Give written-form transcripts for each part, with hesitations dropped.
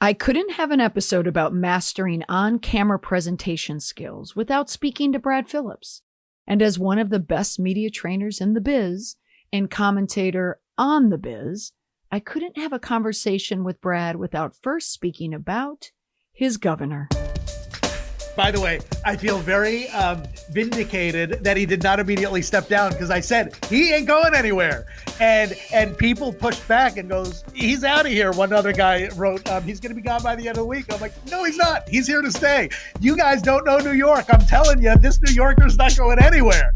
I couldn't have an episode about mastering on-camera presentation skills without speaking to Brad Phillips. And as one of the best media trainers in the biz and commentator on the biz, I couldn't have a conversation with Brad without first speaking about his governor. By the way, I feel very vindicated that he did not immediately step down, because I said he ain't going anywhere, and people pushed back and goes, he's out of here. One other guy wrote, he's going to be gone by the end of the week. I'm like, no, he's not. He's here to stay. You guys don't know New York. I'm telling you, this New Yorker's not going anywhere.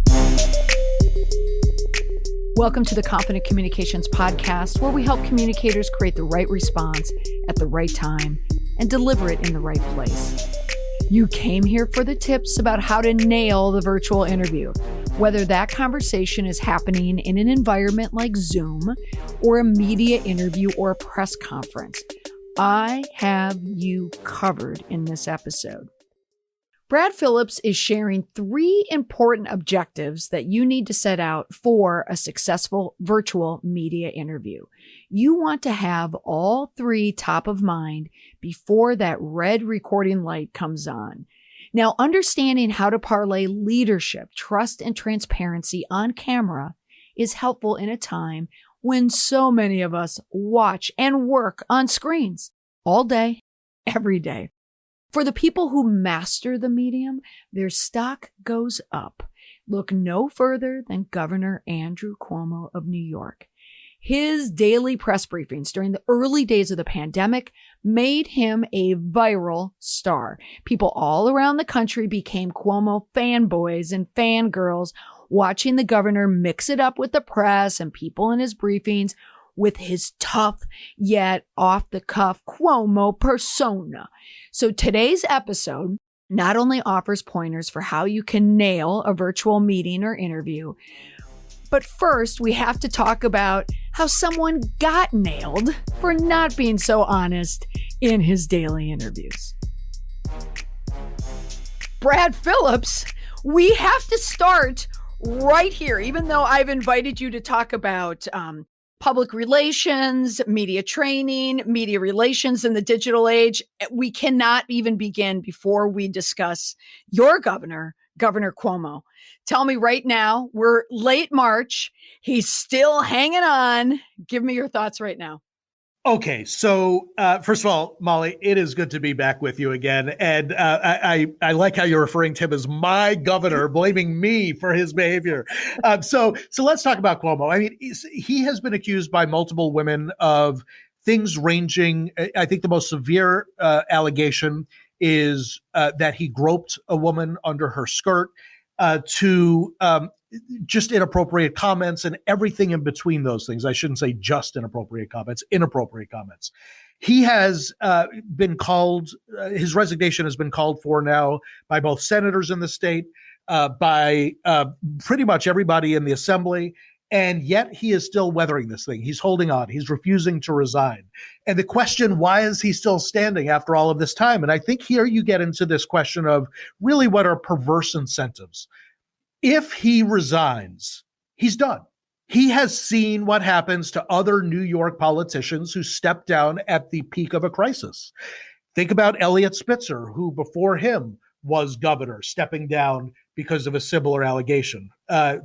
Welcome to the Confident Communications Podcast, where we help communicators create the right response at the right time and deliver it in the right place. You came here for the tips about how to nail the virtual interview, whether that conversation is happening in an environment like Zoom or a media interview or a press conference. I have you covered in this episode. Brad Phillips is sharing 3 important objectives that you need to set out for a successful virtual media interview. You want to have all 3 top of mind before that red recording light comes on. Now, understanding how to parlay leadership, trust, and transparency on camera is helpful in a time when so many of us watch and work on screens all day, every day. For the people who master the medium, their stock goes up. Look no further than Governor Andrew Cuomo of New York. His daily press briefings during the early days of the pandemic made him a viral star. People all around the country became Cuomo fanboys and fangirls, watching the governor mix it up with the press and people in his briefings with his tough yet off-the-cuff Cuomo persona. So today's episode not only offers pointers for how you can nail a virtual meeting or interview, but first we have to talk about how someone got nailed for not being so honest in his daily interviews. Brad Phillips, we have to start right here, even though I've invited you to talk about public relations, media training, media relations in the digital age. We cannot even begin before we discuss your governor, Governor Cuomo. Tell me right now, we're late March. He's still hanging on. Give me your thoughts right now. Okay, so first of all, Molly, it is good to be back with you again. And I like how you're referring to him as my governor, blaming me for his behavior. So let's talk about Cuomo. I mean, he has been accused by multiple women of things ranging. I think the most severe allegation is that he groped a woman under her skirt, to just inappropriate comments and everything in between those things. I shouldn't say just inappropriate comments. He has been called, his resignation has been called for now by both senators in the state, by pretty much everybody in the assembly. And yet he is still weathering this thing. He's holding on. He's refusing to resign. And the question, why is he still standing after all of this time? And I think here you get into this question of really what are perverse incentives. If he resigns, he's done. He has seen what happens to other New York politicians who step down at the peak of a crisis. Think about Eliot Spitzer, who before him was governor, stepping down because of a similar allegation.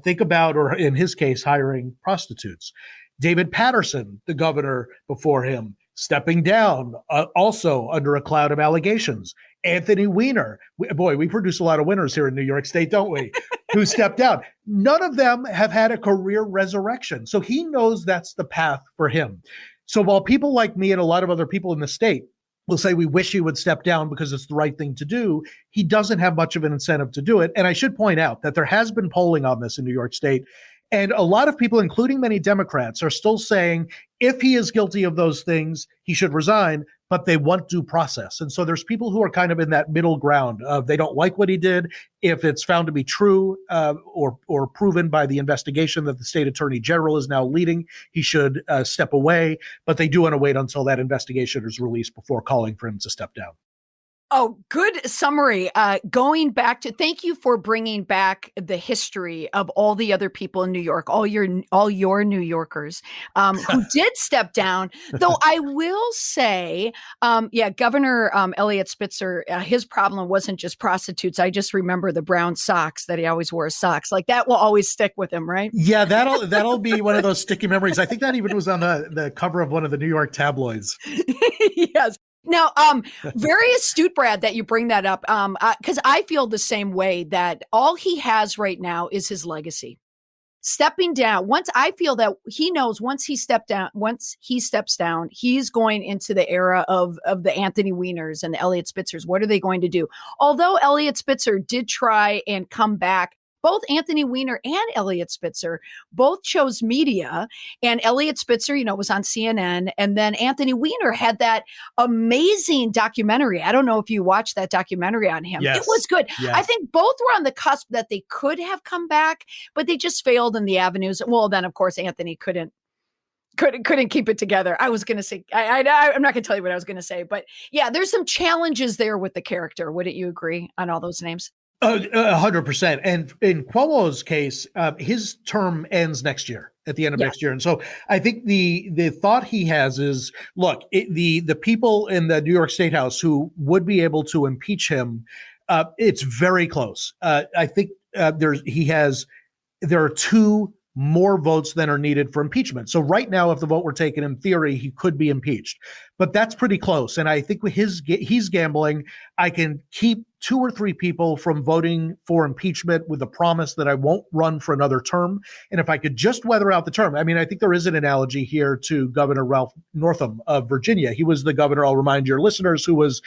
Think about, or in his case, hiring prostitutes. David Patterson, the governor before him, stepping down, also under a cloud of allegations. Anthony Weiner, we produce a lot of winners here in New York State, don't we? Who stepped down. None of them have had a career resurrection. So he knows that's the path for him. So while people like me and a lot of other people in the state will say we wish he would step down because it's the right thing to do, he doesn't have much of an incentive to do it. And I should point out that there has been polling on this in New York State. And a lot of people, including many Democrats, are still saying if he is guilty of those things, he should resign, but they want due process. And so there's people who are kind of in that middle ground of they don't like what he did. If it's found to be true or proven by the investigation that the state attorney general is now leading, he should step away. But they do want to wait until that investigation is released before calling for him to step down. Oh, good summary. Going back to, thank you for bringing back the history of all the other people in New York, all your New Yorkers who did step down. Though I will say, yeah, Governor Elliot Spitzer, his problem wasn't just prostitutes. I just remember the brown socks that he always wore socks. Like that will always stick with him, right? Yeah, that'll be one of those sticky memories. I think that even was on the cover of one of the New York tabloids. Yes. Now, very astute, Brad, that you bring that up, because I feel the same way that all he has right now is his legacy. Stepping down, once I feel that he knows once he steps down, he's going into the era of the Anthony Wieners and the Elliot Spitzers. What are they going to do? Although Elliot Spitzer did try and come back, both Anthony Weiner and Elliot Spitzer both chose media, and Elliot Spitzer, was on CNN, and then Anthony Weiner had that amazing documentary. I don't know if you watched that documentary on him. Yes. It was good. Yes. I think both were on the cusp that they could have come back, but they just failed in the avenues. Well, then of course Anthony couldn't keep it together. I was going to say, I'm not going to tell you what I was going to say, but yeah, there's some challenges there with the character. Wouldn't you agree on all those names? 100%. And in Cuomo's case, his term ends next year, at the end of next year. And so I think the thought he has is, look, the people in the New York State House who would be able to impeach him, it's very close. I think there are two more votes than are needed for impeachment. So right now, if the vote were taken, in theory, he could be impeached. But that's pretty close. And I think with he's gambling, I can keep 2 or 3 people from voting for impeachment with the promise that I won't run for another term. And if I could just weather out the term, I mean, I think there is an analogy here to Governor Ralph Northam of Virginia. He was the governor, I'll remind your listeners, who was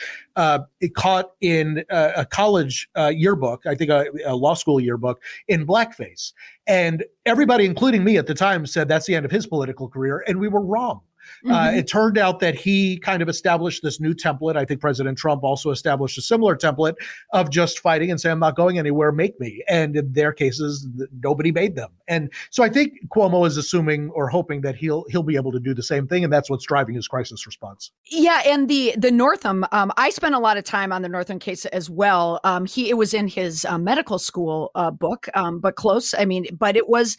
caught in a college yearbook, I think a law school yearbook, in blackface. And everybody, including me at the time, said that's the end of his political career. And we were wrong. It turned out that he kind of established this new template. I think President Trump also established a similar template of just fighting and saying, I'm not going anywhere, make me. And in their cases, nobody made them. And so I think Cuomo is assuming or hoping that he'll be able to do the same thing. And that's what's driving his crisis response. Yeah. And the Northam, I spent a lot of time on the Northam case as well. It was in his medical school book, but close. I mean, but it was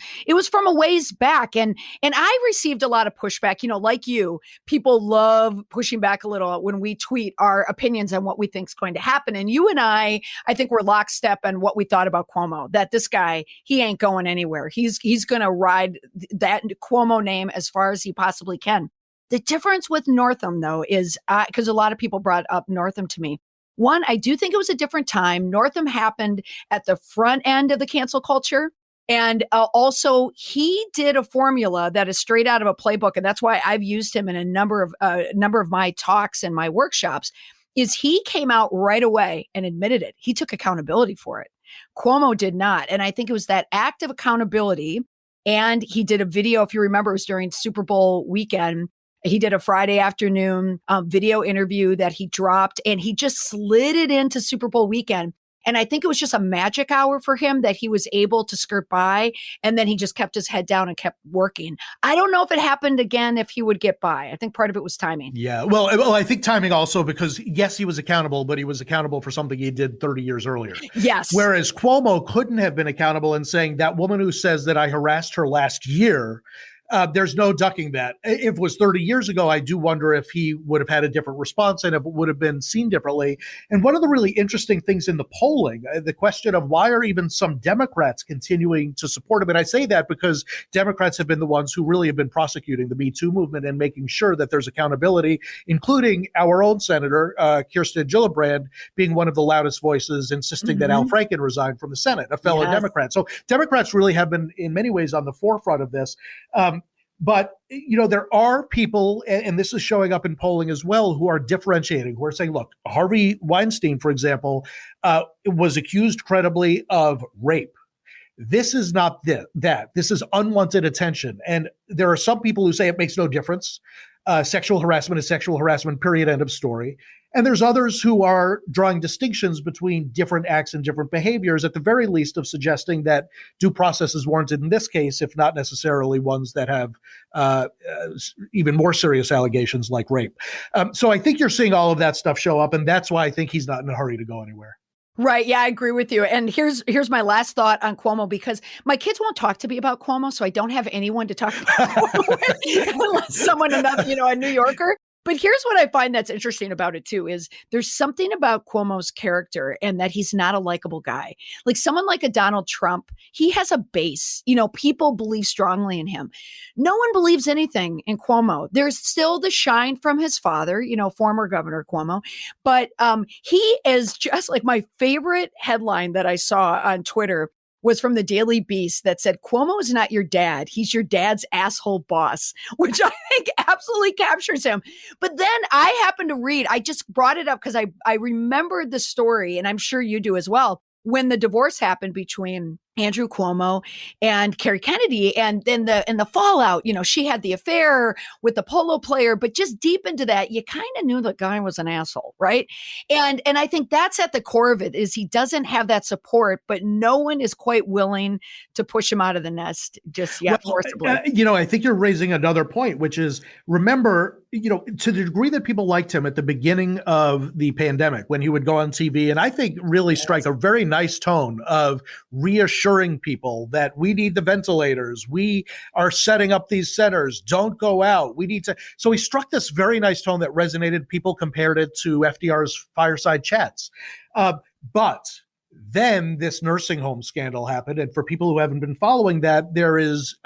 from a ways back. And I received a lot of pushback, like you, people love pushing back a little when we tweet our opinions on what we think is going to happen. And you and I think we're lockstep on what we thought about Cuomo, that this guy, he ain't going anywhere. He's going to ride that Cuomo name as far as he possibly can. The difference with Northam, though, is because a lot of people brought up Northam to me. One, I do think it was a different time. Northam happened at the front end of the cancel culture. And also, he did a formula that is straight out of a playbook, and that's why I've used him in a number of my talks and my workshops. Is he came out right away and admitted it. He took accountability for it. Cuomo did not, and I think it was that act of accountability. And he did a video, if you remember, it was during Super Bowl weekend. He did a Friday afternoon video interview that he dropped, and he just slid it into Super Bowl weekend. And I think it was just a magic hour for him that he was able to skirt by. And then he just kept his head down and kept working. I don't know if it happened again, if he would get by. I think part of it was timing. Yeah. Well, I think timing also, because yes, he was accountable, but he was accountable for something he did 30 years earlier. Yes. Whereas Cuomo couldn't have been accountable in saying that woman who says that I harassed her last year, there's no ducking that. If it was 30 years ago, I do wonder if he would have had a different response and if it would have been seen differently. And one of the really interesting things in the polling, the question of why are even some Democrats continuing to support him? And I say that because Democrats have been the ones who really have been prosecuting the Me Too movement and making sure that there's accountability, including our own Senator, Kirsten Gillibrand, being one of the loudest voices insisting that Al Franken resign from the Senate, a fellow Democrat. So Democrats really have been in many ways on the forefront of this. But, there are people, and this is showing up in polling as well, who are differentiating, who are saying, look, Harvey Weinstein, for example, was accused credibly of rape. This is not that. This is unwanted attention. And there are some people who say it makes no difference. Sexual harassment is sexual harassment, period, end of story. And there's others who are drawing distinctions between different acts and different behaviors, at the very least of suggesting that due process is warranted in this case, if not necessarily ones that have even more serious allegations like rape. So I think you're seeing all of that stuff show up, and that's why I think he's not in a hurry to go anywhere. Right. Yeah, I agree with you. And here's my last thought on Cuomo, because my kids won't talk to me about Cuomo, so I don't have anyone to talk about Cuomo with, unless someone enough, a New Yorker. But here's what I find that's interesting about it too, is there's something about Cuomo's character and that he's not a likable guy. Like someone like a Donald Trump, he has a base, people believe strongly in him. No one believes anything in Cuomo. There's still the shine from his father, former Governor Cuomo, but he is just like, my favorite headline that I saw on Twitter was from the Daily Beast that said, Cuomo is not your dad. He's your dad's asshole boss, which I think absolutely captures him. But then I happened to read, I just brought it up because I remembered the story, and I'm sure you do as well, when the divorce happened between Andrew Cuomo and Kerry Kennedy, and then the fallout, she had the affair with the polo player, but just deep into that, you kind of knew the guy was an asshole, right? And I think that's at the core of it, is he doesn't have that support, but no one is quite willing to push him out of the nest just yet, forcibly. I think you're raising another point, which is, remember, to the degree that people liked him at the beginning of the pandemic, when he would go on TV, and I think really strike a very nice tone of reassuring people that we need the ventilators, we are setting up these centers, don't go out, we need to. So he struck this very nice tone that resonated. People compared it to FDR's fireside chats. But then this nursing home scandal happened. And for people who haven't been following that, there is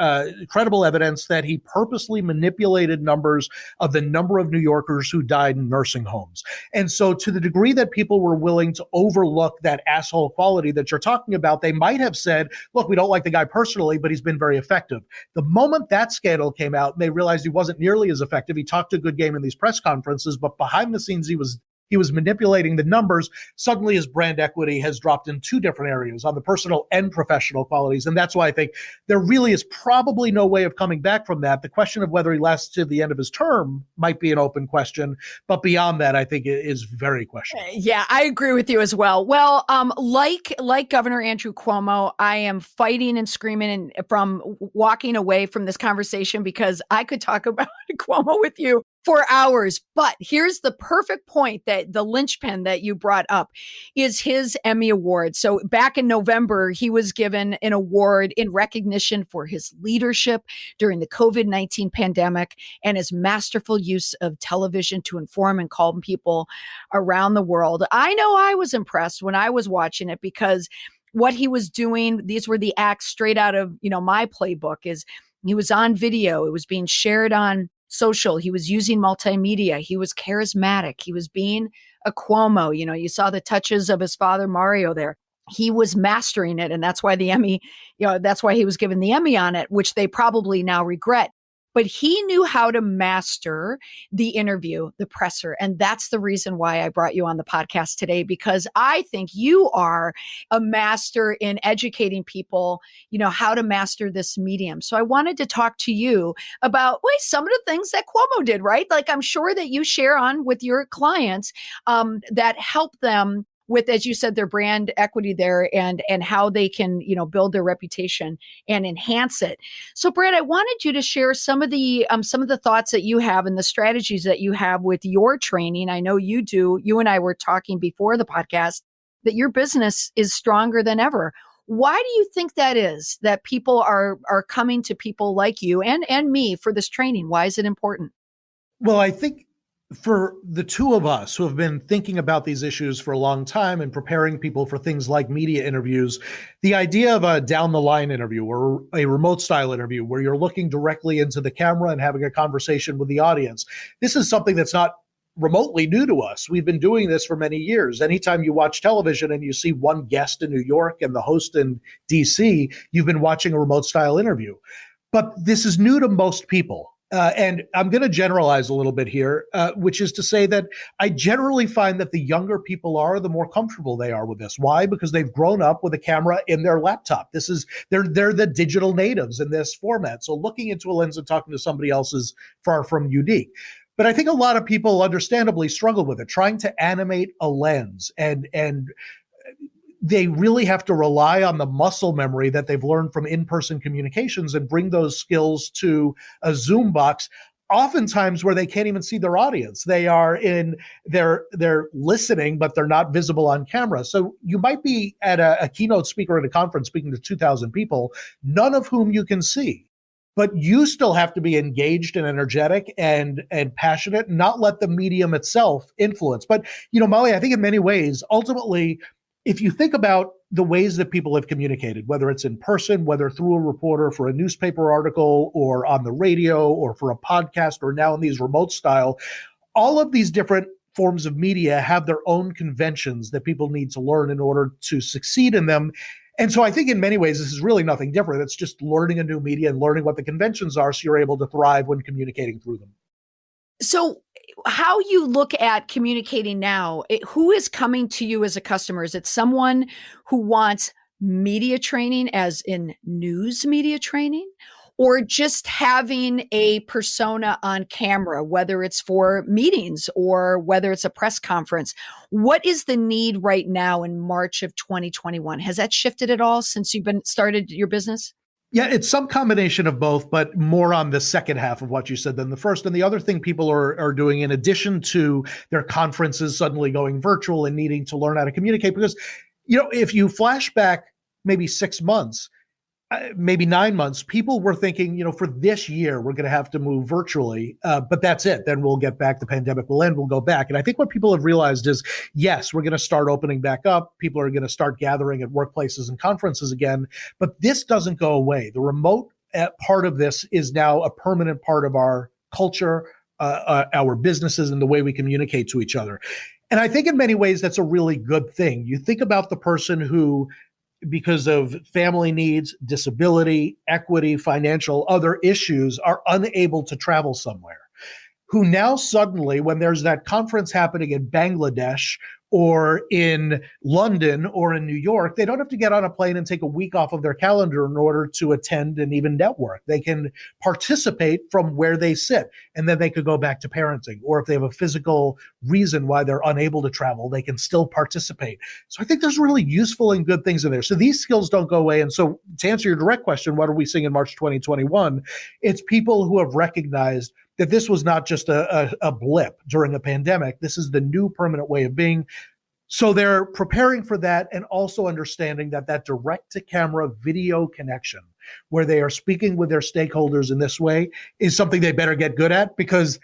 credible evidence that he purposely manipulated numbers of the number of New Yorkers who died in nursing homes. And so to the degree that people were willing to overlook that asshole quality that you're talking about, they might have said, look, we don't like the guy personally, but he's been very effective. The moment that scandal came out, they realized he wasn't nearly as effective. He talked a good game in these press conferences, but behind the scenes, he was manipulating the numbers. Suddenly his brand equity has dropped in two different areas, on the personal and professional qualities. And that's why I think there really is probably no way of coming back from that. The question of whether he lasts to the end of his term might be an open question. But beyond that, I think it is very questionable. Yeah, I agree with you as well. Well, like Governor Andrew Cuomo, I am fighting and screaming and from walking away from this conversation, because I could talk about Cuomo with you for hours. But here's the perfect point, that the linchpin that you brought up is his Emmy Award. So back in November, he was given an award in recognition for his leadership during the COVID-19 pandemic and his masterful use of television to inform and calm people around the world. I know I was impressed when I was watching it, because what he was doing, these were the acts straight out of, my playbook, is he was on video. It was being shared on social. He was using multimedia. He was charismatic. He was being a Cuomo. You saw the touches of his father, Mario, there. He was mastering it. And that's why the Emmy, that's why he was given the Emmy on it, which they probably now regret. But he knew how to master the interview, the presser. And that's the reason why I brought you on the podcast today, because I think you are a master in educating people, how to master this medium. So I wanted to talk to you about some of the things that Cuomo did, right? Like, I'm sure that you share on with your clients that help them with, as you said, their brand equity there, and how they can, build their reputation and enhance it. So, Brad, I wanted you to share some of the thoughts that you have and the strategies that you have with your training. I know you do. You and I were talking before the podcast that your business is stronger than ever. Why do you think that is, that people are coming to people like you and me for this training? Why is it important? Well, I think for the two of us who have been thinking about these issues for a long time and preparing people for things like media interviews, the idea of a down the line interview or a remote style interview where you're looking directly into the camera and having a conversation with the audience, this is something that's not remotely new to us. We've been doing this for many years. Anytime you watch television and you see one guest in New York and the host in DC, you've been watching a remote style interview. But this is new to most people. And I'm going to generalize a little bit here, which is to say that I generally find that the younger people are, the more comfortable they are with this. Why? Because they've grown up with a camera in their laptop. They're the digital natives in this format. So looking into a lens and talking to somebody else is far from unique. But I think a lot of people understandably struggle with it, trying to animate a lens, and they really have to rely on the muscle memory that they've learned from in-person communications and bring those skills to a Zoom box, oftentimes where they can't even see their audience. They're listening, but they're not visible on camera. So you might be at a keynote speaker at a conference speaking to 2,000 people, none of whom you can see. But you still have to be engaged and energetic and passionate, not let the medium itself influence. But, Molly, I think in many ways, ultimately, if you think about the ways that people have communicated, whether it's in person, whether through a reporter for a newspaper article or on the radio or for a podcast or now in these remote style, all of these different forms of media have their own conventions that people need to learn in order to succeed in them. And so I think in many ways, this is really nothing different. It's just learning a new media and learning what the conventions are so you're able to thrive when communicating through them. So how you look at communicating now, who is coming to you as a customer? Is it someone who wants media training, as in news media training, or just having a persona on camera, whether it's for meetings or whether it's a press conference? What is the need right now in March of 2021? Has that shifted at all since you've started your business? Yeah, it's some combination of both, but more on the second half of what you said than the first. And the other thing people are doing, in addition to their conferences suddenly going virtual and needing to learn how to communicate, because, if you flash back maybe 6 months, maybe 9 months, people were thinking, for this year, we're going to have to move virtually, but that's it. Then we'll get back. The pandemic will end. We'll go back. And I think what people have realized is, yes, we're going to start opening back up. People are going to start gathering at workplaces and conferences again, but this doesn't go away. The remote part of this is now a permanent part of our culture, our businesses, and the way we communicate to each other. And I think in many ways, that's a really good thing. You think about the person who, because of family needs, disability, equity, financial, other issues, are unable to travel somewhere, who now suddenly, when there's that conference happening in Bangladesh or in London or in New York, they don't have to get on a plane and take a week off of their calendar in order to attend and even network. They can participate from where they sit, and then they could go back to parenting. Or if they have a physical reason why they're unable to travel, they can still participate. So I think there's really useful and good things in there. So these skills don't go away. And so to answer your direct question, what are we seeing in March 2021? It's people who have recognized that this was not just a blip during a pandemic. This is the new permanent way of being. So they're preparing for that, and also understanding that direct-to-camera video connection, where they are speaking with their stakeholders in this way, is something they better get good at, because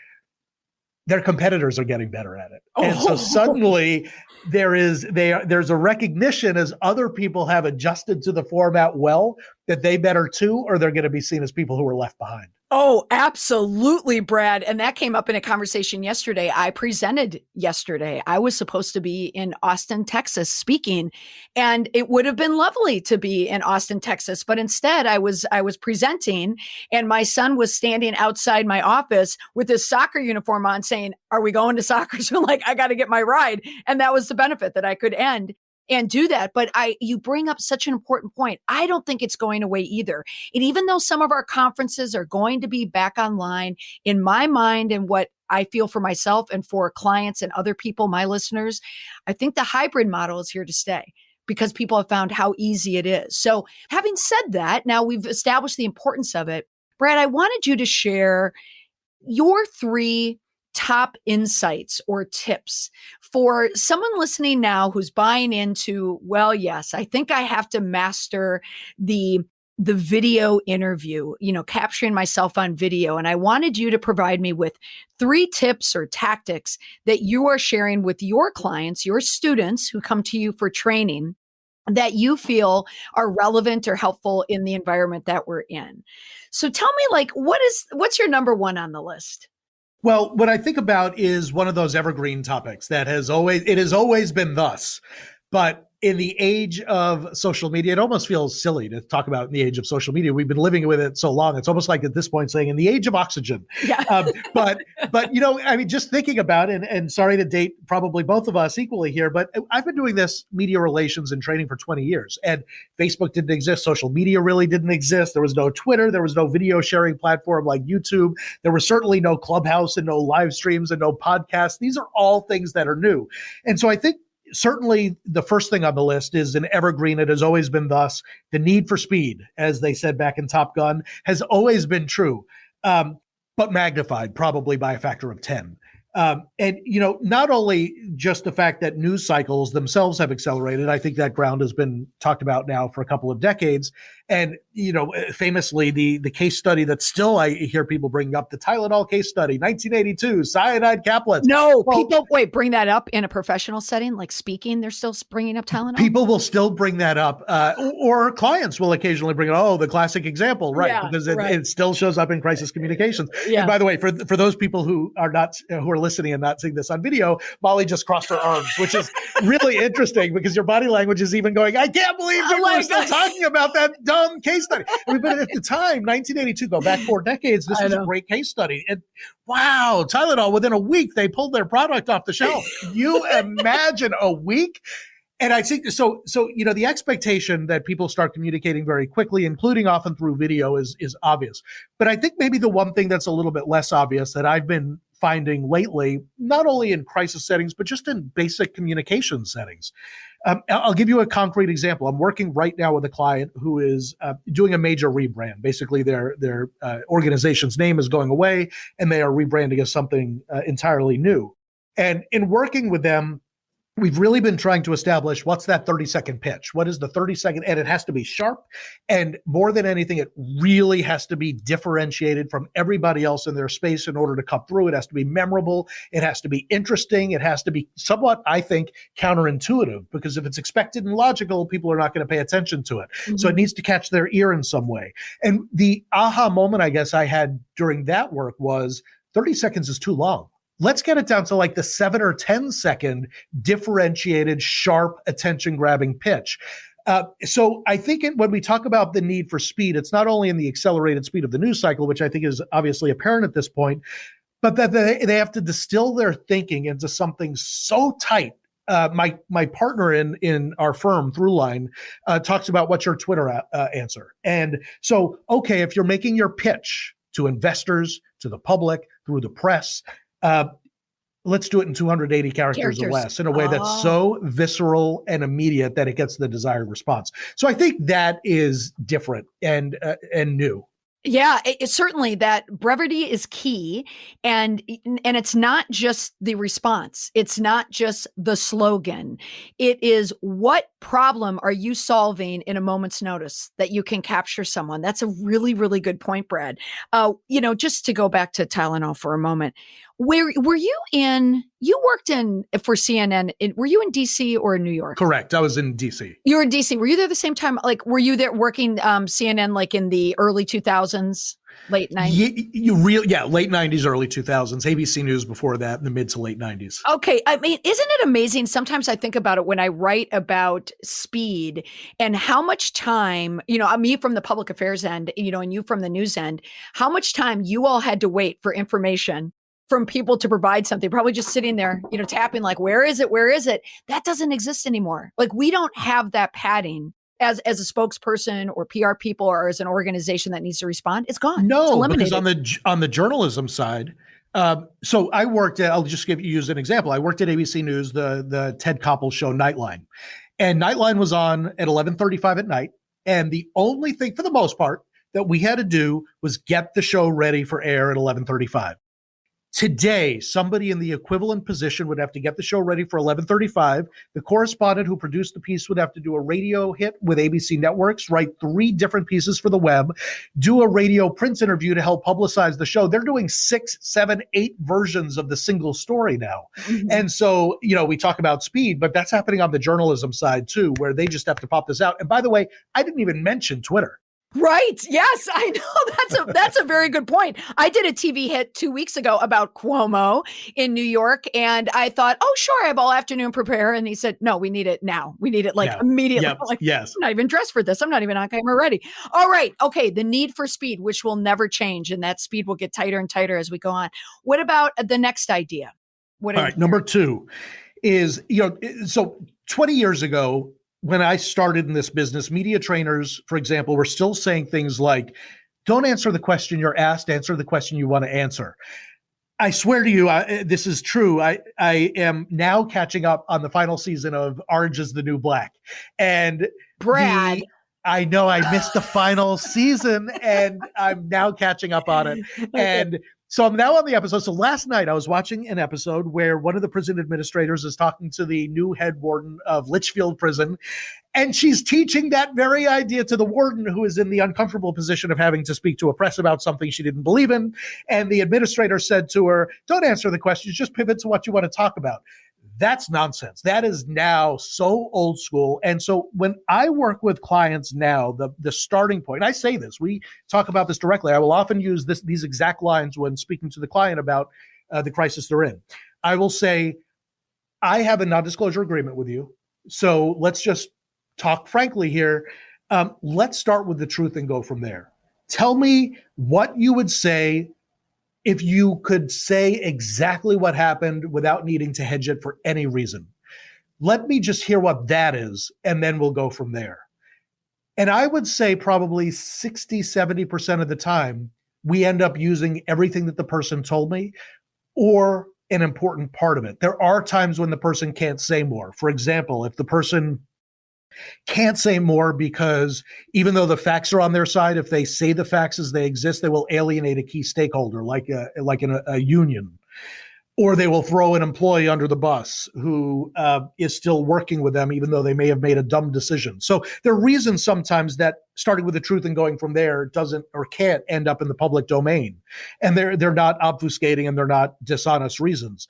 their competitors are getting better at it. And so suddenly there's a recognition, as other people have adjusted to the format well, that they better too, or they're going to be seen as people who are left behind. Oh, absolutely, Brad. And that came up in a conversation yesterday. I presented yesterday. I was supposed to be in Austin, Texas speaking, and it would have been lovely to be in Austin, Texas. But instead I was presenting, and my son was standing outside my office with his soccer uniform on saying, "Are we going to soccer?" So I'm like, I got to get my ride. And that was the benefit, that I could end and do that. But you bring up such an important point. I don't think it's going away either. And even though some of our conferences are going to be back online, in my mind and what I feel for myself and for clients and other people, my listeners, I think the hybrid model is here to stay, because people have found how easy it is. So having said that, now we've established the importance of it. Brad, I wanted you to share your 3 top insights or tips for someone listening now who's buying into, well, yes, I think I have to master the video interview, capturing myself on video. And I wanted you to provide me with 3 tips or tactics that you are sharing with your clients, your students who come to you for training, that you feel are relevant or helpful in the environment that we're in. So tell me, what's your number 1 on the list? Well, what I think about is one of those evergreen topics that has always been thus, but in the age of social media, it almost feels silly to talk about in the age of social media. We've been living with it so long. It's almost like at this point saying in the age of oxygen. Yeah. But I mean, just thinking about it, and sorry to date probably both of us equally here, but I've been doing this media relations and training for 20 years. And Facebook didn't exist. Social media really didn't exist. There was no Twitter. There was no video sharing platform like YouTube. There was certainly no Clubhouse and no live streams and no podcasts. These are all things that are new. And so I think certainly the first thing on the list is an evergreen. It has always been thus. The need for speed, as they said back in Top Gun, has always been true, but magnified probably by a factor of 10. And, not only just the fact that news cycles themselves have accelerated, I think that ground has been talked about now for a couple of decades. And, famously, the case study that still I hear people bringing up, the Tylenol case study, 1982, cyanide caplets. No, people, bring that up in a professional setting, like speaking, they're still bringing up Tylenol? People will still bring that up, or clients will occasionally bring it. Oh, the classic example, right? Yeah, because it still shows up in crisis communications. Yeah. And by the way, for those people who are listening and not seeing this on video, Molly just crossed her arms, which is really interesting because your body language is even going, I can't believe we're still talking about that dumb case study. I mean, but at the time, 1982, go back 4 decades, this was a great case study. And wow, Tylenol, within a week, they pulled their product off the shelf. You imagine a week? And I think so, the expectation that people start communicating very quickly, including often through video, is obvious. But I think maybe the one thing that's a little bit less obvious that I've been finding lately, not only in crisis settings, but just in basic communication settings. I'll give you a concrete example. I'm working right now with a client who is doing a major rebrand. Basically, their organization's name is going away, and they are rebranding as something entirely new. And in working with them, we've really been trying to establish what's that 30-second pitch. What is the 30-second? And it has to be sharp. And more than anything, it really has to be differentiated from everybody else in their space in order to cut through. It has to be memorable. It has to be interesting. It has to be somewhat, I think, counterintuitive, because if it's expected and logical, people are not going to pay attention to it. Mm-hmm. So it needs to catch their ear in some way. And the aha moment, I guess, I had during that work was 30 seconds is too long. Let's get it down to like the 7 or 10 second differentiated, sharp, attention grabbing pitch. So I think when we talk about the need for speed, it's not only in the accelerated speed of the news cycle, which I think is obviously apparent at this point, but that they have to distill their thinking into something so tight. My partner in our firm, Throughline, talks about what's your Twitter answer. And so, okay, if you're making your pitch to investors, to the public, through the press, let's do it in 280 characters or less in a way that's so visceral and immediate that it gets the desired response. So I think that is different and new. Yeah, it's certainly that brevity is key. And it's not just the response. It's not just the slogan. It is what problem are you solving in a moment's notice that you can capture someone? That's a really, really good point, Brad. Just to go back to Tylenol for a moment, where were you you worked for CNN, were you in DC or in New York? Correct. I was in DC. You were in DC. Were you there the same time? Like, were you there working CNN like in the early 2000s, late 90s? Late 90s, early 2000s. ABC News before that, in the mid to late 90s. Okay. I mean, isn't it amazing? Sometimes I think about it when I write about speed and how much time, me from the public affairs end, and you from the news end, how much time you all had to wait for information from people to provide something, probably just sitting there, tapping like, where is it? Where is it? That doesn't exist anymore. Like, we don't have that padding as a spokesperson or PR people or as an organization that needs to respond. It's gone. No, because on the journalism side, so I worked at, I'll just use an example. I worked at ABC News, the Ted Koppel show Nightline, and Nightline was on at 11:35 at night. And the only thing, for the most part, that we had to do was get the show ready for air at 11:35. Today, somebody in the equivalent position would have to get the show ready for 11:35. The correspondent who produced the piece would have to do a radio hit with ABC Networks, write 3 different pieces for the web, do a radio print interview to help publicize the show. They're doing 6, 7, 8 versions of the single story now. Mm-hmm. And so, we talk about speed, but that's happening on the journalism side too, where they just have to pop this out. And by the way, I didn't even mention Twitter. Right. Yes, I know. That's a very good point. I did a TV hit 2 weeks ago about Cuomo in New York, and I thought, oh, sure, I have all afternoon prepare. And he said, no, we need it now. We need it like Yeah. immediately. Yep. I'm like, Yes. I'm not even dressed for this. I'm not even on camera ready. All right. Okay. The need for speed, which will never change, and that speed will get tighter and tighter as we go on. What about the next idea? What All right. Number two is, so 20 years ago, when I started in this business, media trainers, for example, were still saying things like, don't answer the question you're asked, answer the question you want to answer. I swear to you, this is true. I am now catching up on the final season of Orange is the New Black. And Brad. I know I missed the final season and I'm now catching up on it. Okay. And so I'm now on the episode. So last night I was watching an episode where one of the prison administrators is talking to the new head warden of Litchfield Prison. And she's teaching that very idea to the warden, who is in the uncomfortable position of having to speak to a press about something she didn't believe in. And the administrator said to her, don't answer the questions, just pivot to what you want to talk about. That's nonsense. That is now so old school. And so when I work with clients now, the starting point, I say this, we talk about this directly. I will often use these exact lines when speaking to the client about the crisis they're in. I will say, I have a non-disclosure agreement with you. So let's just talk frankly here. Let's start with the truth and go from there. Tell me what you would say if you could say exactly what happened without needing to hedge it for any reason. Let me just hear what that is, and then we'll go from there. And I would say probably 60, 70% of the time, we end up using everything that the person told me or an important part of it. There are times when the person can't say more. For example, if the person can't say more because even though the facts are on their side, if they say the facts as they exist, they will alienate a key stakeholder like a union, or they will throw an employee under the bus who is still working with them, even though they may have made a dumb decision. So there are reasons sometimes that starting with the truth and going from there doesn't or can't end up in the public domain. And they're not obfuscating and they're not dishonest reasons.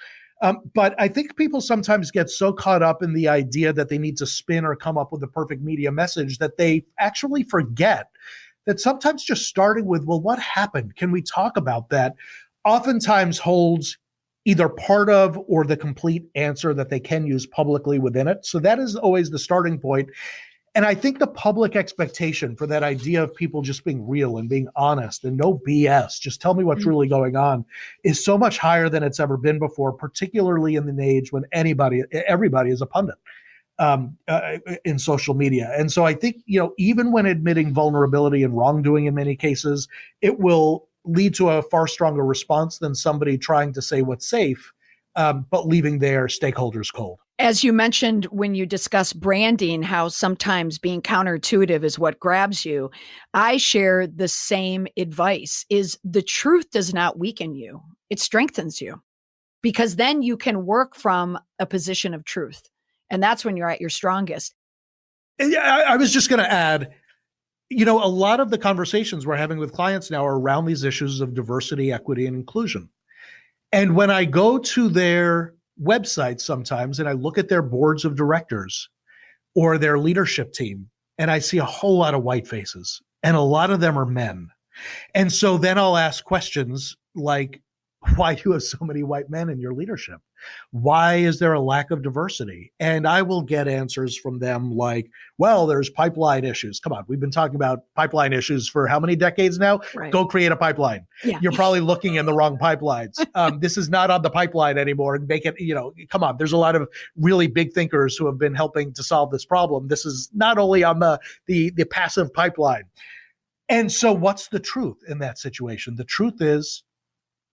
But I think people sometimes get so caught up in the idea that they need to spin or come up with the perfect media message that they actually forget that sometimes just starting with, well, what happened? Can we talk about that? Oftentimes holds either part of or the complete answer that they can use publicly within it. So that is always the starting point. And I think the public expectation for that idea of people just being real and being honest and no BS, just tell me what's really going on, is so much higher than it's ever been before, particularly in an age when everybody is a pundit in social media. And so I think, even when admitting vulnerability and wrongdoing in many cases, it will lead to a far stronger response than somebody trying to say what's safe, but leaving their stakeholders cold. As you mentioned when you discuss branding, how sometimes being counterintuitive is what grabs you. I share the same advice: is the truth does not weaken you. It strengthens you, because then you can work from a position of truth. And that's when you're at your strongest. Yeah, I was just going to add, a lot of the conversations we're having with clients now are around these issues of diversity, equity, and inclusion. And when I go to their websites sometimes and I look at their boards of directors or their leadership team, and I see a whole lot of white faces, and a lot of them are men. And so then I'll ask questions like, why do you have so many white men in your leadership? Why is there a lack of diversity? And I will get answers from them like, well, there's pipeline issues. Come on, we've been talking about pipeline issues for how many decades now? Right. Go create a pipeline. Yeah. You're probably looking in the wrong pipelines. This is not on the pipeline anymore. Make it, come on. There's a lot of really big thinkers who have been helping to solve this problem. This is not only on the passive pipeline. And so what's the truth in that situation? The truth is,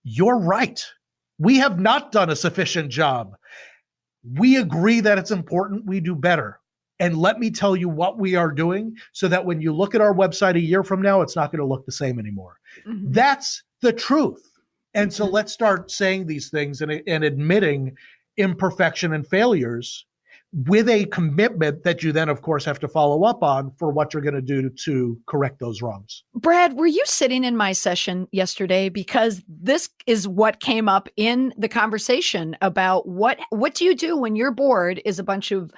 you're right. We have not done a sufficient job. We agree that it's important we do better. And let me tell you what we are doing so that when you look at our website a year from now, it's not going to look the same anymore. Mm-hmm. That's the truth. And so let's start saying these things and admitting imperfection and failures with a commitment that you then, of course, have to follow up on for what you're going to do to correct those wrongs. Brad, were you sitting in my session yesterday? Because this is what came up in the conversation about what do you do when your board is a bunch of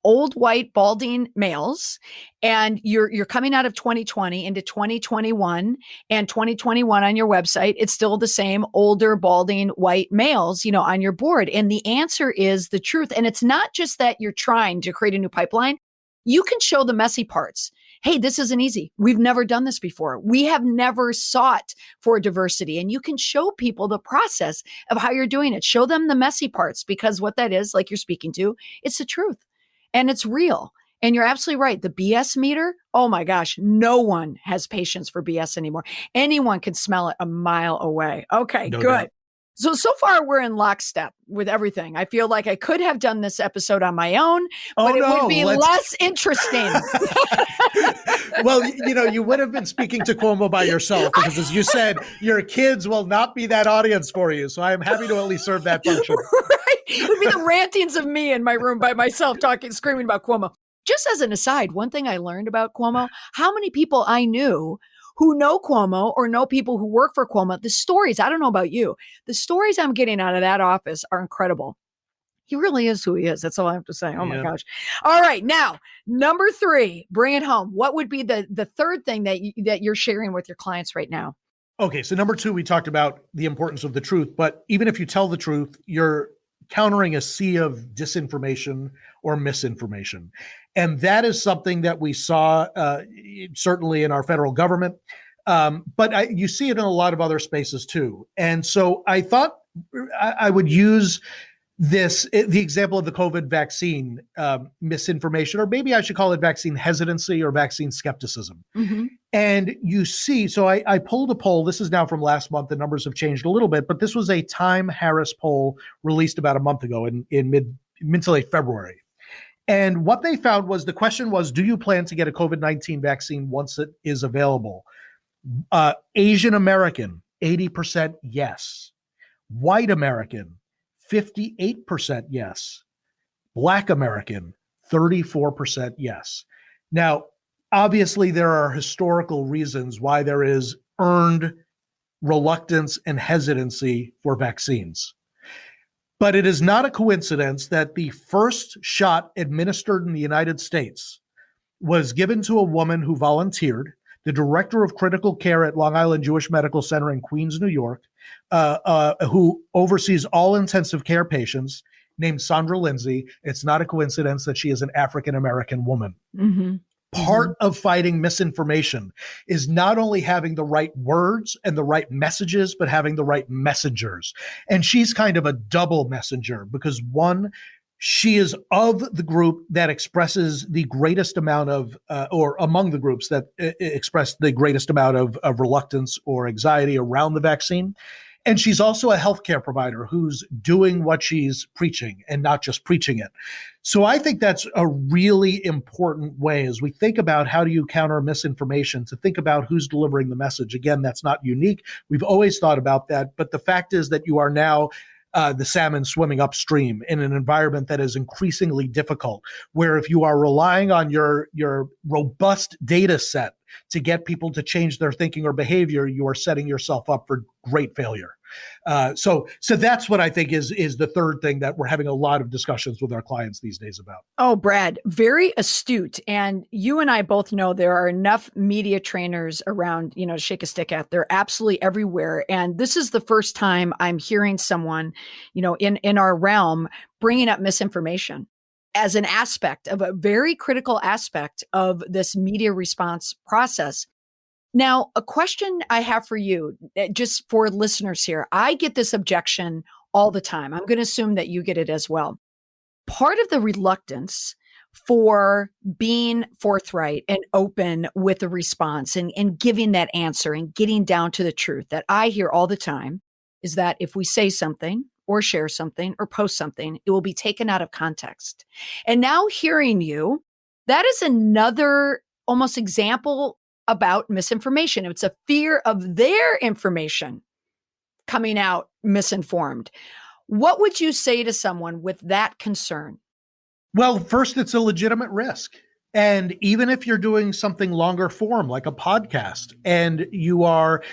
old white balding males, and you're coming out of 2020 into 2021 and 2021 on your website, it's still the same older balding white males, on your board. And the answer is the truth. And it's not just that you're trying to create a new pipeline. You can show the messy parts. Hey, this isn't easy. We've never done this before. We have never sought for diversity. And you can show people the process of how you're doing it. Show them the messy parts, because what that is, like you're speaking to, it's the truth and it's real. And you're absolutely right. The BS meter, oh my gosh, no one has patience for BS anymore. Anyone can smell it a mile away. Okay, No good. doubt. So far, we're in lockstep with everything. I feel like I could have done this episode on my own, but it would be less interesting. Well, you would have been speaking to Cuomo by yourself, because as you said, your kids will not be that audience for you. So I am happy to at least serve that function. Right. It would be the rantings of me in my room by myself screaming about Cuomo. Just as an aside, one thing I learned about Cuomo, how many people I knew who know Cuomo or know people who work for Cuomo, the stories, I don't know about you, the stories I'm getting out of that office are incredible. He really is who he is. That's all I have to say. Oh my gosh. All right. Now, number 3, bring it home. What would be the third thing that you're sharing with your clients right now? Okay. So number 2, we talked about the importance of the truth, but even if you tell the truth, you're countering a sea of disinformation or misinformation. And that is something that we saw certainly in our federal government, but you see it in a lot of other spaces too. And so I thought I would use the example of the COVID vaccine misinformation, or maybe I should call it vaccine hesitancy or vaccine skepticism. Mm-hmm. And you see, so I pulled a poll. This is now from last month. The numbers have changed a little bit, but this was a Time Harris poll released about a month ago in mid to late February. And what they found was, the question was, do you plan to get a COVID-19 vaccine once it is available? Asian American, 80% yes. White American, 58% yes. Black American, 34% yes. Now, obviously, there are historical reasons why there is earned reluctance and hesitancy for vaccines. But it is not a coincidence that the first shot administered in the United States was given to a woman who volunteered, the director of critical care at Long Island Jewish Medical Center in Queens, New York, who oversees all intensive care patients, named Sandra Lindsay. It's not a coincidence that she is an African-American woman. Mm-hmm. Part of fighting misinformation is not only having the right words and the right messages, but having the right messengers. And she's kind of a double messenger, because one, she is of the group that expresses the greatest amount of, or among the groups that express the greatest amount of reluctance or anxiety around the vaccine. And she's also a healthcare provider who's doing what she's preaching and not just preaching it. So I think that's a really important way, as we think about how do you counter misinformation, to think about who's delivering the message. Again, that's not unique. We've always thought about that. But the fact is that you are now the salmon swimming upstream in an environment that is increasingly difficult, where if you are relying on your robust data set to get people to change their thinking or behavior, you are setting yourself up for great failure. So that's what I think is the third thing that we're having a lot of discussions with our clients these days about. Oh, Brad, very astute. And you and I both know there are enough media trainers around, to shake a stick at. They're absolutely everywhere. And this is the first time I'm hearing someone, in our realm bringing up misinformation as an aspect of a very critical aspect of this media response process. Now, a question I have for you, just for listeners here, I get this objection all the time. I'm going to assume that you get it as well. Part of the reluctance for being forthright and open with the response and giving that answer and getting down to the truth that I hear all the time is that if we say something or share something or post something, it will be taken out of context. And now hearing you, that is another almost example about misinformation. It's a fear of their information coming out misinformed. What would you say to someone with that concern? Well, first, it's a legitimate risk. And even if you're doing something longer form, like a podcast, and you are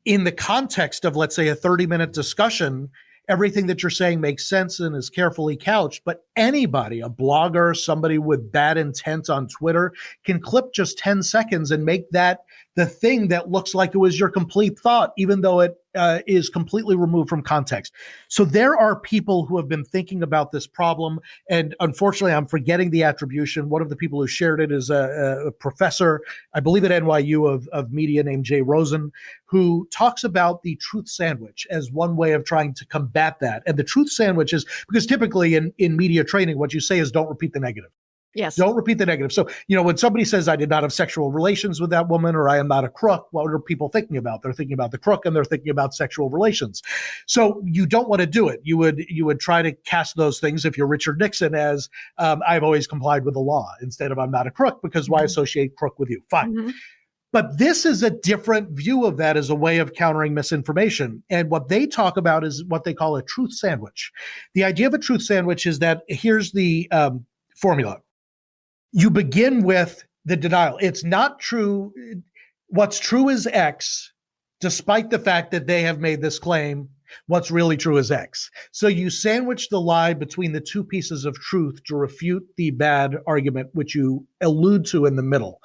in the context of, let's say, a 30-minute discussion, everything that you're saying makes sense and is carefully couched. But anybody, a blogger, somebody with bad intent on Twitter, can clip just 10 seconds and make that the thing that looks like it was your complete thought, even though it is completely removed from context. So there are people who have been thinking about this problem. And unfortunately, I'm forgetting the attribution. One of the people who shared it is a professor, I believe at NYU, of media named Jay Rosen, who talks about the truth sandwich as one way of trying to combat that. And the truth sandwich is, because typically in media training, what you say is don't repeat the negative. Yes. Don't repeat the negative. So, when somebody says I did not have sexual relations with that woman, or I am not a crook, what are people thinking about? They're thinking about the crook, and they're thinking about sexual relations. So you don't want to do it. You would try to cast those things, if you're Richard Nixon, as I've always complied with the law, instead of I'm not a crook, because why associate crook with you? Fine. Mm-hmm. But this is a different view of that as a way of countering misinformation. And what they talk about is what they call a truth sandwich. The idea of a truth sandwich is that here's the formula. You begin with the denial. It's not true. What's true is X, despite the fact that they have made this claim. What's really true is X. So you sandwich the lie between the two pieces of truth to refute the bad argument, which you allude to in the middle.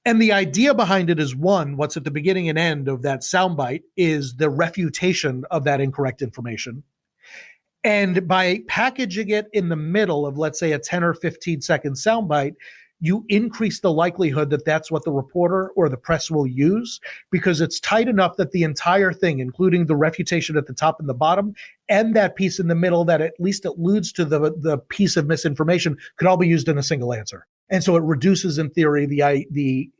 And the idea behind it is, one, what's at the beginning and end of that soundbite is the refutation of that incorrect information. And by packaging it in the middle of, let's say, a 10 or 15 second soundbite, you increase the likelihood that that's what the reporter or the press will use, because it's tight enough that the entire thing, including the refutation at the top and the bottom, and that piece in the middle that at least alludes to the piece of misinformation, could all be used in a single answer. And so it reduces, in theory, the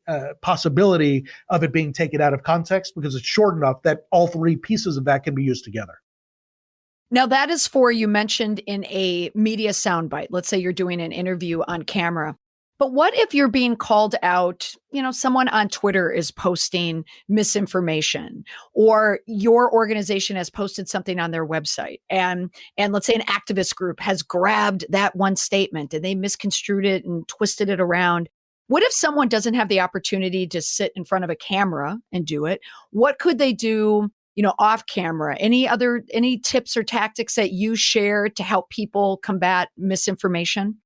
possibility of it being taken out of context, because it's short enough that all three pieces of that can be used together. Now, that is for, you mentioned, in a media soundbite. Let's say you're doing an interview on camera. But what if you're being called out, someone on Twitter is posting misinformation, or your organization has posted something on their website, and let's say an activist group has grabbed that one statement and they misconstrued it and twisted it around. What if someone doesn't have the opportunity to sit in front of a camera and do it? What could they do, off camera? Any tips or tactics that you share to help people combat misinformation?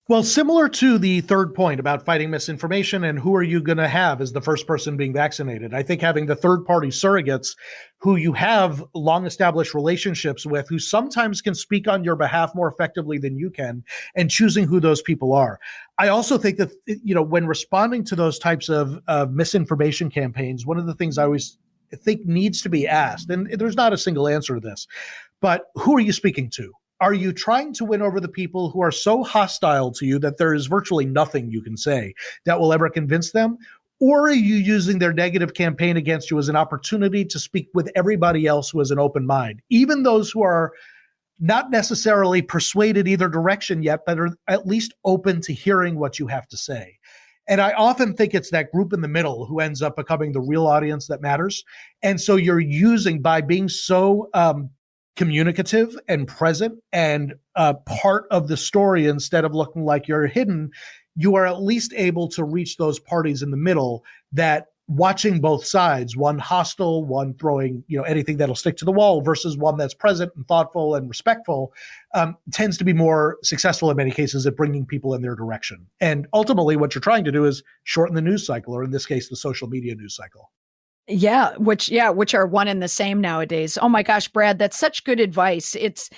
Well, similar to the third point about fighting misinformation and who are you going to have as the first person being vaccinated, I think having the third-party surrogates who you have long-established relationships with, who sometimes can speak on your behalf more effectively than you can, and choosing who those people are. I also think that, when responding to those types of misinformation campaigns, one of the things I always think needs to be asked, and there's not a single answer to this, but who are you speaking to? Are you trying to win over the people who are so hostile to you that there is virtually nothing you can say that will ever convince them? Or are you using their negative campaign against you as an opportunity to speak with everybody else who has an open mind, even those who are not necessarily persuaded either direction yet, but are at least open to hearing what you have to say? And I often think it's that group in the middle who ends up becoming the real audience that matters. And so you're using, by being so communicative and present and part of the story, instead of looking like you're hidden, you are at least able to reach those parties in the middle that, watching both sides, one hostile, one throwing anything that'll stick to the wall, versus one that's present and thoughtful and respectful, tends to be more successful in many cases at bringing people in their direction. And ultimately what you're trying to do is shorten the news cycle, or in this case, the social media news cycle. Yeah, which are one and the same nowadays. Oh my gosh, Brad, that's such good advice. It's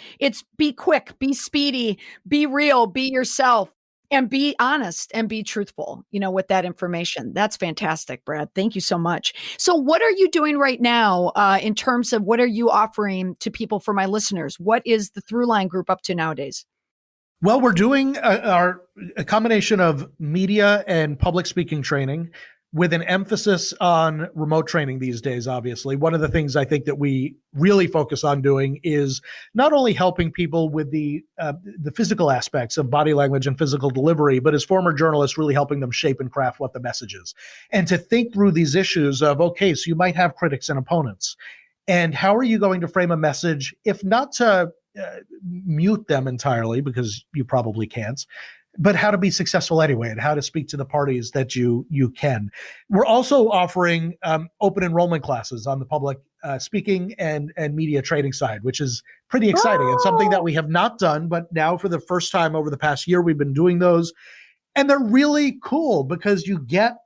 be quick, be speedy, be real, be yourself, and be honest and be truthful, with that information. That's fantastic, Brad. Thank you so much. So what are you doing right now in terms of what are you offering to people, for my listeners? What is the Throughline Group up to nowadays? Well, we're doing a combination of media and public speaking training, with an emphasis on remote training these days. Obviously, one of the things I think that we really focus on doing is not only helping people with the physical aspects of body language and physical delivery, but as former journalists, really helping them shape and craft what the message is, and to think through these issues of, okay, so you might have critics and opponents, and how are you going to frame a message, if not to mute them entirely, because you probably can't, but how to be successful anyway, and how to speak to the parties that you can. We're also offering open enrollment classes on the public speaking and media training side, which is pretty exciting and something that we have not done. But now for the first time over the past year, we've been doing those. And they're really cool because you get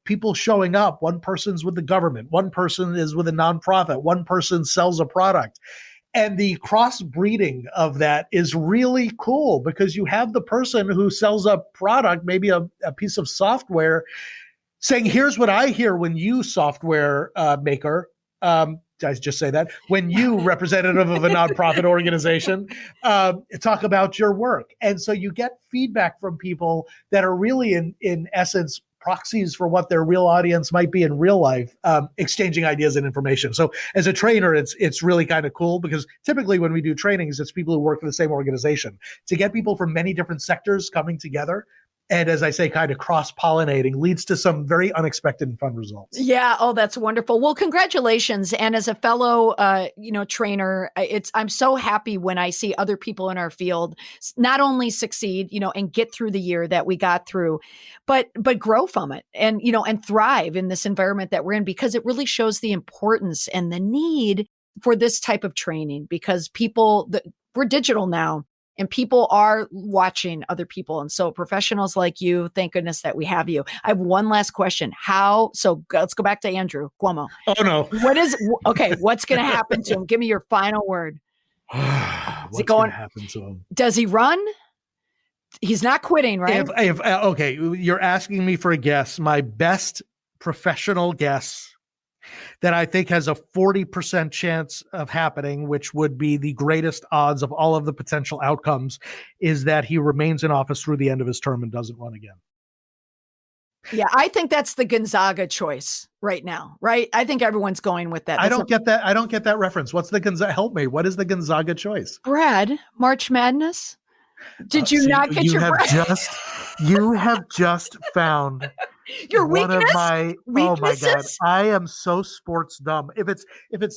people showing up. One person's with the government. One person is with a nonprofit. One person sells a product. And the crossbreeding of that is really cool because you have the person who sells a product, maybe a piece of software, saying, here's what I hear when you software maker, did I just say that? When you representative of a nonprofit organization, talk about your work. And so you get feedback from people that are really in essence proxies for what their real audience might be in real life, exchanging ideas and information. So as a trainer, it's really kind of cool because typically when we do trainings, it's people who work for the same organization. To get people from many different sectors coming together, and as I say, kind of cross-pollinating leads to some very unexpected and fun results. Yeah. Oh, that's wonderful. Well, congratulations. And as a fellow, trainer, I'm so happy when I see other people in our field not only succeed, and get through the year that we got through, but grow from it and, and thrive in this environment that we're in, because it really shows the importance and the need for this type of training, because we're digital now. And people are watching other people. And so professionals like you, thank goodness that we have you. I have one last question. So let's go back to Andrew Cuomo. Oh, no. What's going to happen to him? Give me your final word. What's going to happen to him? Does he run? He's not quitting, right? Okay, you're asking me for a guess. My best professional guess that I think has a 40% chance of happening, which would be the greatest odds of all of the potential outcomes, is that he remains in office through the end of his term and doesn't run again. Yeah, I think that's the Gonzaga choice right now, right? I think everyone's going with that. I don't get that reference. What's the Gonzaga? Help me. What is the Gonzaga choice? Brad, March Madness? Did you not get your breath? You have just found your weakness? Oh my God. I am so sports dumb. If it's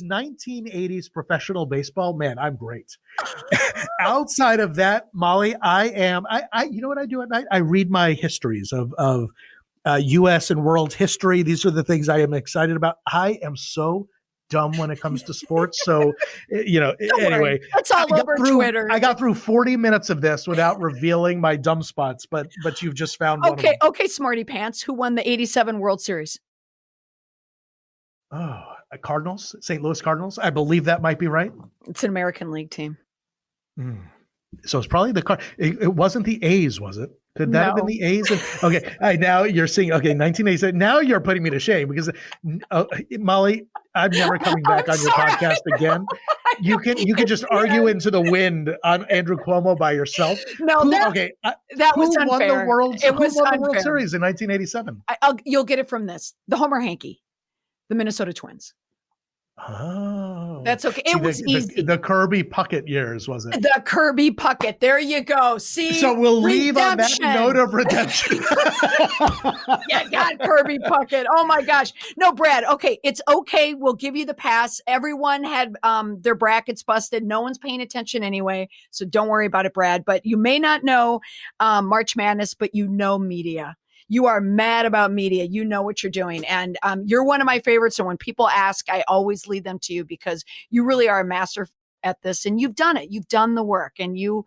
1980s professional baseball, man, I'm great. Outside of that, Molly, I you know what I do at night? I read my histories of US and world history. These are the things I am excited about. I am so dumb when it comes to sports. So, anyway, that's all over Twitter. I got through 40 minutes of this without revealing my dumb spots, but you've just found one. Okay, Smarty Pants. Who won the 87 World Series? Oh, Cardinals, St. Louis Cardinals. I believe that might be right. It's an American League team. So it's probably it wasn't the A's, was it? Could that have been the A's? Okay, now you're seeing, 1987. Now you're putting me to shame because, Molly, I'm never coming back on your podcast again. You can just argue into the wind on Andrew Cuomo by yourself. No, that was unfair. Won the World unfair. Series in 1987? You'll get it from this. The Homer Hanky, the Minnesota Twins. Oh, that's okay. It was easy. The Kirby Puckett years, was it? The Kirby Puckett. There you go. See, so we'll leave on that note of redemption. Yeah, God, Kirby Puckett. Oh my gosh. No, Brad. Okay, it's okay. We'll give you the pass. Everyone had their brackets busted. No one's paying attention anyway, so don't worry about it, Brad. But you may not know March Madness, but you know media. You are mad about media. You know what you're doing. And you're one of my favorites. So when people ask, I always lead them to you because you really are a master at this. And you've done it. You've done the work. And you've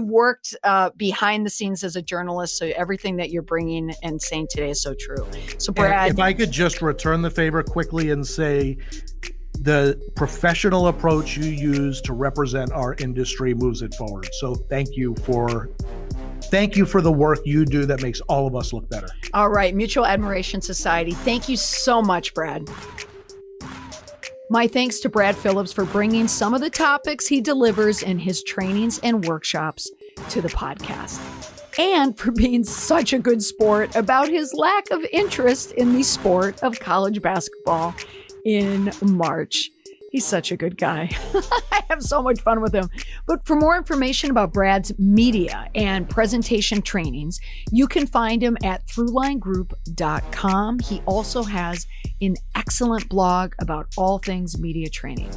worked behind the scenes as a journalist. So everything that you're bringing and saying today is so true. So Brad. If I could just return the favor quickly and say the professional approach you use to represent our industry moves it forward. So thank you for the work you do that makes all of us look better. All right. Mutual Admiration Society. Thank you so much, Brad. My thanks to Brad Phillips for bringing some of the topics he delivers in his trainings and workshops to the podcast, and for being such a good sport about his lack of interest in the sport of college basketball in March. He's such a good guy. I have so much fun with him. But for more information about Brad's media and presentation trainings, you can find him at throughlinegroup.com. He also has an excellent blog about all things media training.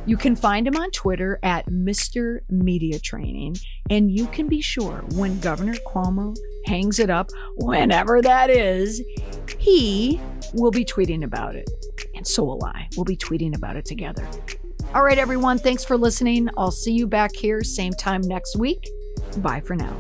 You can find him on Twitter at Mr. Media Training, and you can be sure when Governor Cuomo hangs it up, whenever that is, he will be tweeting about it. And so will I. We'll be tweeting about it together. All right, everyone. Thanks for listening. I'll see you back here same time next week. Bye for now.